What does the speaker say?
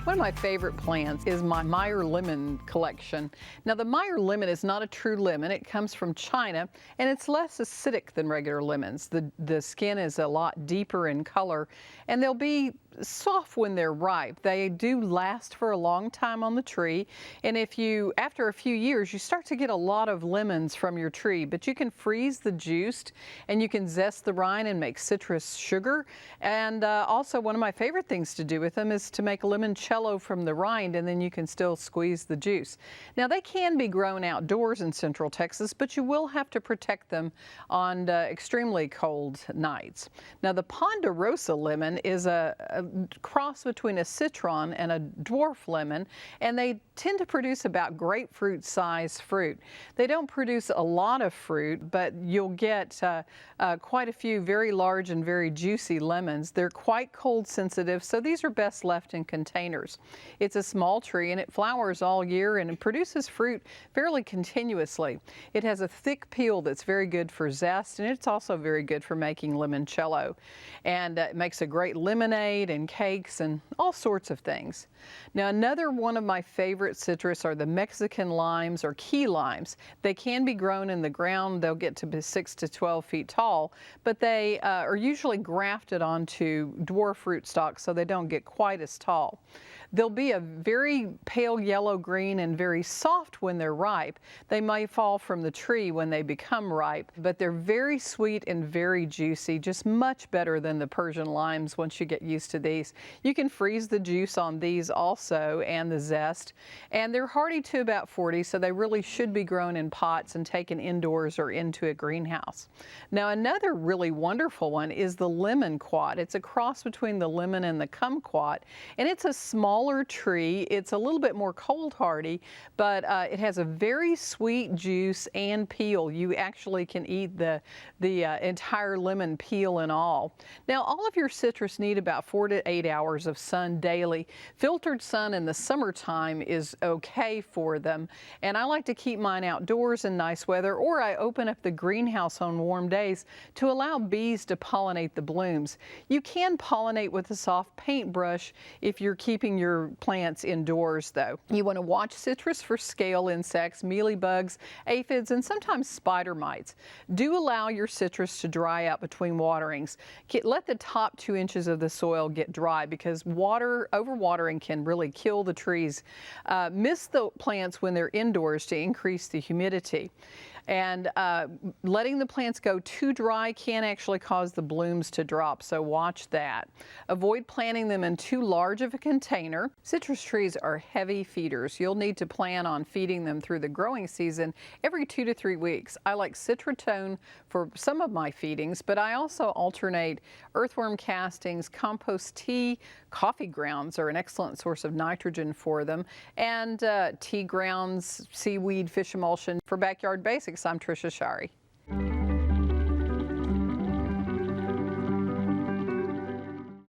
One of my favorite plants is my Meyer lemon collection. Now, the Meyer lemon is not a true lemon. It comes from China, and it's less acidic than regular lemons. The skin is a lot deeper in color, and they'll be soft when they're ripe. They do last for a long time on the tree, and after a few years, you start to get a lot of lemons from your tree, but you can freeze the juice, and you can zest the rind and make citrus sugar. And also, one of my favorite things to do with them is to make limoncello from the rind, and then you can still squeeze the juice. Now, they can be grown outdoors in Central Texas, but you will have to protect them on extremely cold nights. Now, the Ponderosa lemon is a cross between a citron and a dwarf lemon, and they tend to produce about grapefruit size fruit. They don't produce a lot of fruit, but you'll get quite a few very large and very juicy lemons. They're quite cold sensitive, so these are best left in containers. It's a small tree, and it flowers all year and it produces fruit fairly continuously. It has a thick peel that's very good for zest, and it's also very good for making limoncello. And it makes a great lemonade and cakes and all sorts of things. Now, another one of my favorite citrus are the Mexican limes or key limes. They can be grown in the ground. They'll get to be 6 to 12 feet tall, but they are usually grafted onto dwarf rootstocks so they don't get quite as tall. They'll be a very pale yellow green and very soft when they're ripe. They may fall from the tree when they become ripe, but they're very sweet and very juicy, just much better than the Persian limes once you get used to these. You can freeze the juice on these also and the zest, and they're hardy to about 40, so they really should be grown in pots and taken indoors or into a greenhouse. Now, another really wonderful one is the lemon quat. It's a cross between the lemon and the kumquat, and it's a smaller tree. It's a little bit more cold hardy, but it has a very sweet juice and peel. You actually can eat the entire lemon peel and all. Now, all of your citrus need about 4 to 8 hours of sun daily. Filtered sun in the summertime is okay for them, and I like to keep mine outdoors in nice weather, or I open up the greenhouse on warm days to allow bees to pollinate the blooms. You can pollinate with a soft paintbrush if you're keeping your plants indoors, though. You want to watch citrus for scale insects, mealybugs, aphids, and sometimes spider mites. Do allow your citrus to dry out between waterings. Let the top 2 inches of the soil get dry, because overwatering can really kill the trees. Mist the plants when they're indoors to increase the humidity. And letting the plants go too dry can actually cause the blooms to drop, so watch that. Avoid planting them in too large of a container. Citrus trees are heavy feeders. You'll need to plan on feeding them through the growing season every 2 to 3 weeks. I like Citratone for some of my feedings, but I also alternate earthworm castings, compost tea. Coffee grounds are an excellent source of nitrogen for them, and tea grounds, seaweed, fish emulsion. For Backyard Basics, I'm Tricia Shari.